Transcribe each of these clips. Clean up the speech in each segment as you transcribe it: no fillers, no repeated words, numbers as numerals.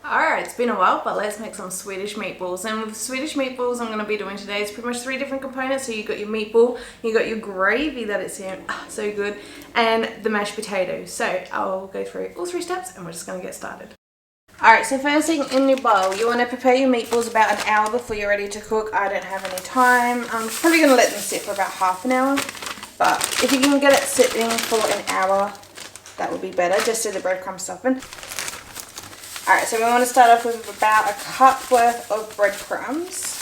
Alright, it's been a while, but let's make some Swedish meatballs. And with Swedish meatballs I'm going to be doing today is pretty much 3 different components. So you got your meatball, you got your gravy that it's in, so good, and the mashed potatoes. So I'll go through all 3 steps and we're just going to get started. Alright, so first thing in your bowl, you want to prepare your meatballs about an hour before you're ready to cook. I don't have any time. I'm probably going to let them sit for about half an hour. But if you can get it sitting for an hour, that would be better. Just do the breadcrumbs stuffing. Alright, so we want to start off with about a cup worth of breadcrumbs.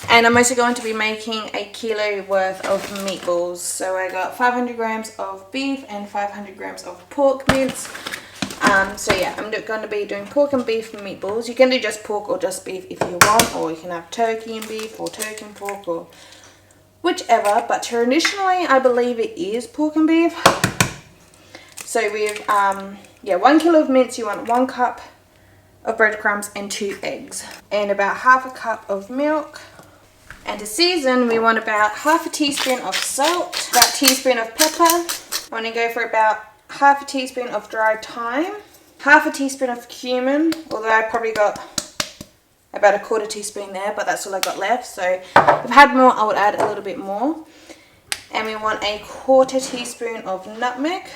And I'm also going to be making a kilo worth of meatballs. So I got 500 grams of beef and 500 grams of pork mince. So yeah, I'm going to be doing pork and beef meatballs. You can do just pork or just beef if you want, or you can have turkey and beef or turkey and pork or whichever. But traditionally, I believe it is pork and beef. So with 1 kilo of mince, you want 1 cup of breadcrumbs and 2 eggs and about half a cup of milk. And to season, we want about half a teaspoon of salt, about a teaspoon of pepper. I want to go for about half a teaspoon of dried thyme, half a teaspoon of cumin, although I probably got about a 1/4 teaspoon there, but that's all I got left. So if I had more, I would add a little bit more. And we want a 1/4 teaspoon of nutmeg.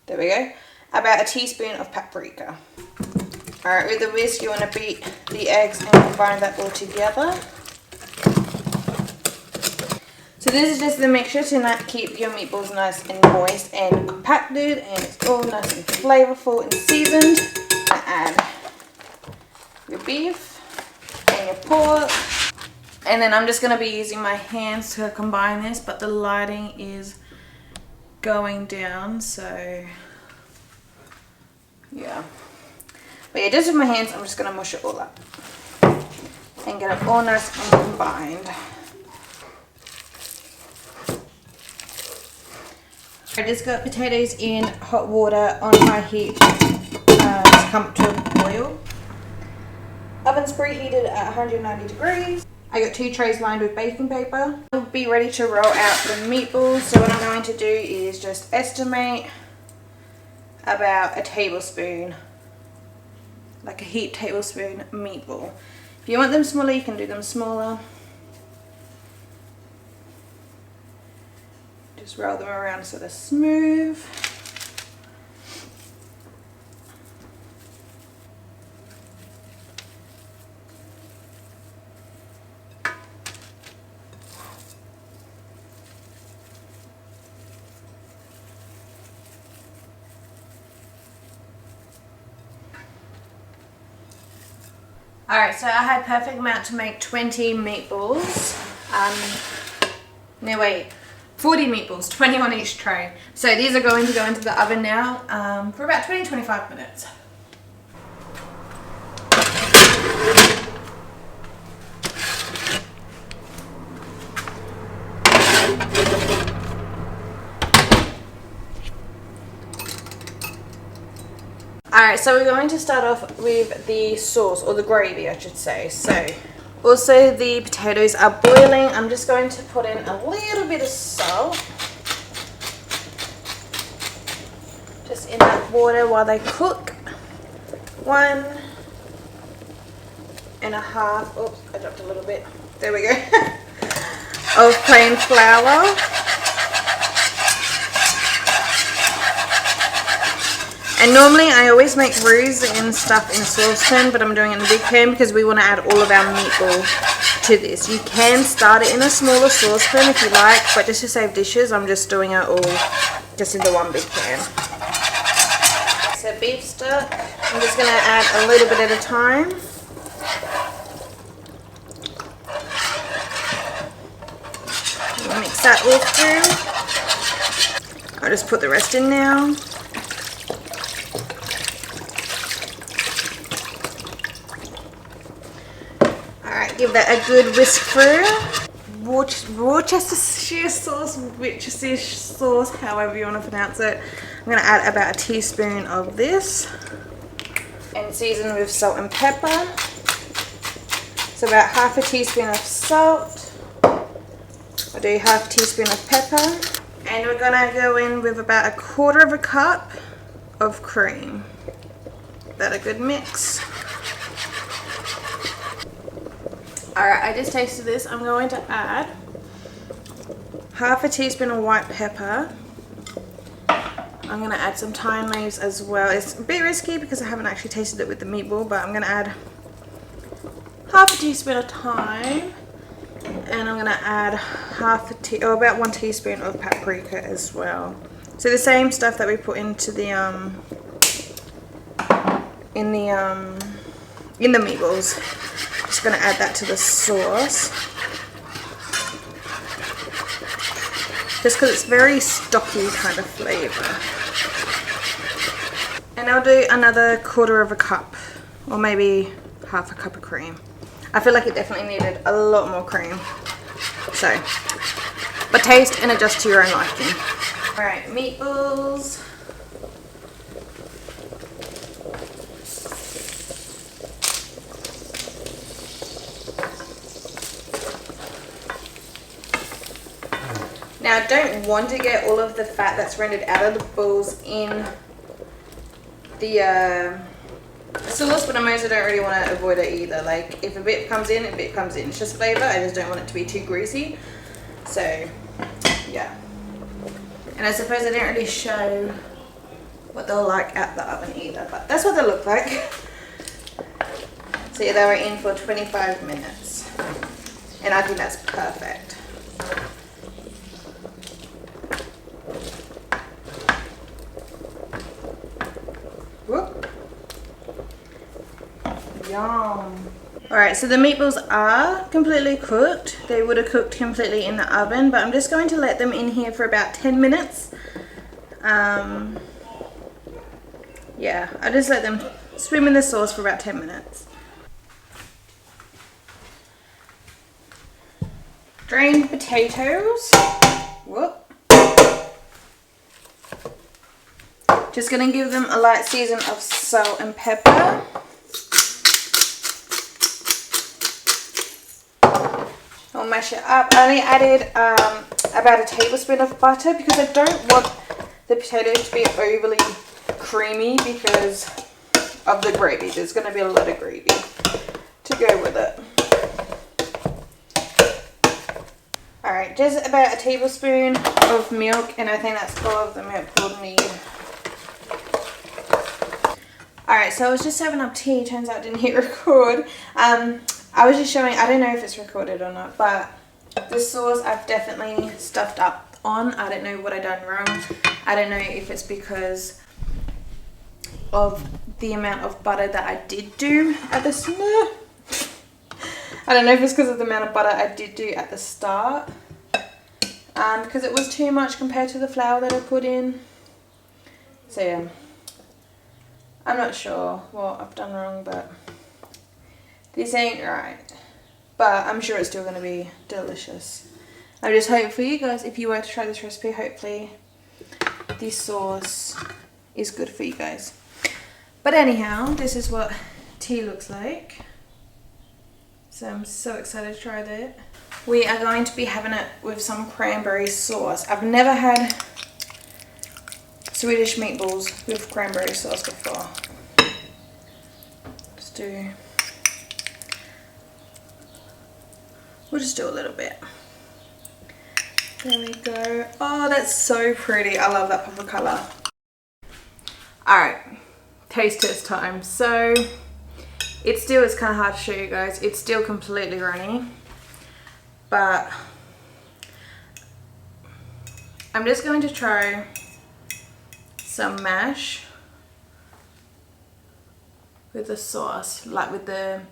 There we go. About a teaspoon of paprika. Alright, with the whisk you want to beat the eggs and combine that all together. So this is just the mixture to keep your meatballs nice and moist and compacted, and it's all nice and flavorful and seasoned. Add your beef and your pork. And then I'm just going to be using my hands to combine this, but the lighting is going down, so yeah. But yeah, just with my hands, I'm just going to mush it all up and get it all nice and combined. I just got potatoes in hot water on high heat to come to a boil. Oven's preheated at 190 degrees. I got 2 trays lined with baking paper. I'll be ready to roll out the meatballs. So what I'm going to do is just estimate about a tablespoon, like a heaped tablespoon meatball. If you want them smaller, you can do them smaller. Just roll them around so they're smooth. Alright, so I had perfect amount to make 20 meatballs. 40 meatballs, 20 on each tray. So these are going to go into the oven now for about 20-25 minutes. Alright, so we're going to start off with the sauce, or the gravy I should say. So also the potatoes are boiling. I'm just going to put in a little bit of salt just in that water while they cook. 1.5, oops, I dropped a little bit, there we go, of plain flour. And normally I always make roux and stuff in a saucepan, but I'm doing it in a big pan because we want to add all of our meatball to this. You can start it in a smaller saucepan if you like, but just to save dishes, I'm just doing it all just into one big pan. So beef stock, I'm just going to add a little bit at a time. Mix that all through. I'll just put the rest in now. Give that a good whisk through. Worcestershire sauce, however you want to pronounce it. I'm going to add about a teaspoon of this and season with salt and pepper. So about half a teaspoon of salt. I'll do half a teaspoon of pepper. And we're going to go in with about 1/4 cup of cream. That a good mix. Alright, I just tasted this. I'm going to add half a teaspoon of white pepper. I'm going to add some thyme leaves as well. It's a bit risky because I haven't actually tasted it with the meatball, but I'm going to add half a teaspoon of thyme, and I'm going to add about 1 teaspoon of paprika as well. So the same stuff that we put into the in the meatballs. Just going to add that to the sauce. Just because it's very stocky kind of flavour. And I'll do another 1/4 cup, or maybe half a cup of cream. I feel like it definitely needed a lot more cream. So, but taste and adjust to your own liking. Alright, meatballs. Now I don't want to get all of the fat that's rendered out of the balls in the sauce, but I also don't really want to avoid it either. Like, if a bit comes in, a bit comes in. It's just flavour. I just don't want it to be too greasy. So, yeah. And I suppose I didn't really show what they'll like at the oven either, but that's what they look like. So yeah, they were in for 25 minutes. And I think that's perfect. Whoop. Yum. Alright, so the meatballs are completely cooked. They would have cooked completely in the oven, but I'm just going to let them in here for about 10 minutes. Yeah, I just let them swim in the sauce for about 10 minutes. Drained potatoes. Whoop. Just going to give them a light season of salt and pepper. I'll mash it up. I only added about a tablespoon of butter because I don't want the potatoes to be overly creamy because of the gravy. There's going to be a lot of gravy to go with it. Alright, just about a tablespoon of milk, and I think that's all of the milk we'll need. Alright, so I was just having up tea. Turns out I didn't hit record. I was just showing, I don't know if it's recorded or not, but the sauce I've definitely stuffed up on. I don't know what I done wrong. I don't know if it's because of the amount of butter that I did do at the start. I don't know if it's because of the amount of butter I did do at the start. Because it was too much compared to the flour that I put in. So yeah. I'm not sure what I've done wrong, but this ain't right. But I'm sure it's still going to be delicious. I just hope for you guys, if you were to try this recipe, hopefully this sauce is good for you guys. But anyhow, this is what tea looks like. So I'm so excited to try that. We are going to be having it with some cranberry sauce. I've never had Swedish meatballs with cranberry sauce before. We'll just do a little bit. There we go. Oh, that's so pretty. I love that purple colour. Alright, taste test time. So it's kind of hard to show you guys. It's still completely runny, but I'm just going to try some mash with the sauce, like with the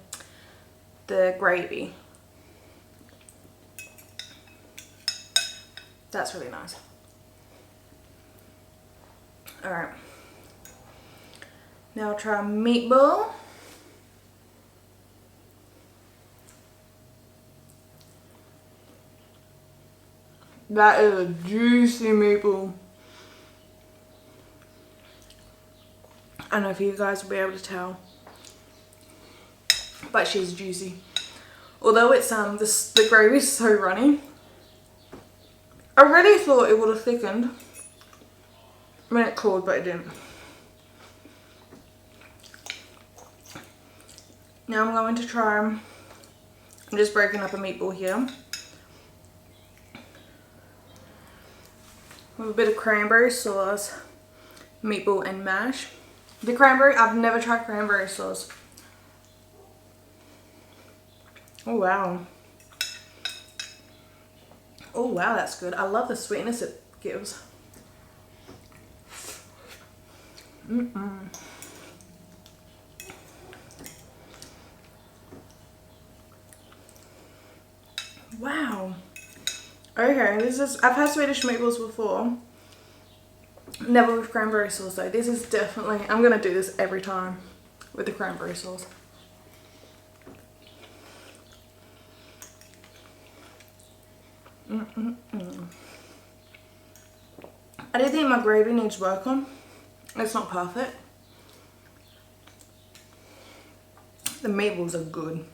gravy. That's really nice. Alright. Now I'll try a meatball. That is a juicy meatball. I don't know if you guys will be able to tell, but she's juicy. Although it's the gravy is so runny, I really thought it would have thickened when it cooled, but it didn't. Now I'm going to try I'm just breaking up a meatball here with a bit of cranberry sauce, meatball and mash. The cranberry, I've never tried cranberry sauce. Oh wow. Oh wow, that's good. I love the sweetness it gives. Wow. Okay, this is, I've had Swedish meatballs before. Never with cranberry sauce though. This is definitely, I'm gonna do this every time with the cranberry sauce. I do think my gravy needs work on. It's not perfect. The meatballs are good.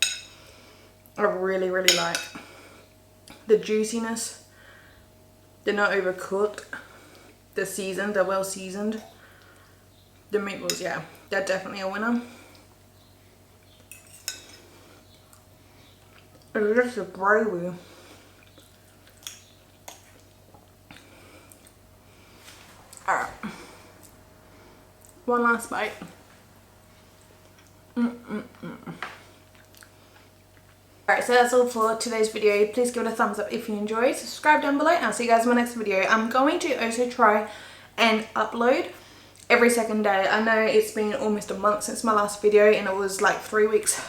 I really, really like the juiciness. They're not overcooked. They're seasoned, they're well seasoned. The meatballs, yeah, they're definitely a winner. It's just the gravy. Alright. One last bite. Alright, so that's all for today's video. Please give it a thumbs up if you enjoyed. Subscribe down below and I'll see you guys in my next video. I'm going to also try and upload every second day. I know it's been almost a month since my last video and it was like 3 weeks.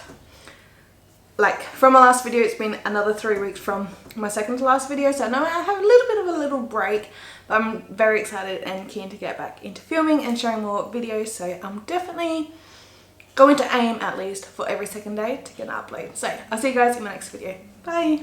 Like from my last video it's been another 3 weeks from my second to last video, so I know I have a little bit of a little break, but I'm very excited and keen to get back into filming and sharing more videos, so I'm definitely going to aim at least for every second day to get an upload. So I'll see you guys in my next video. Bye.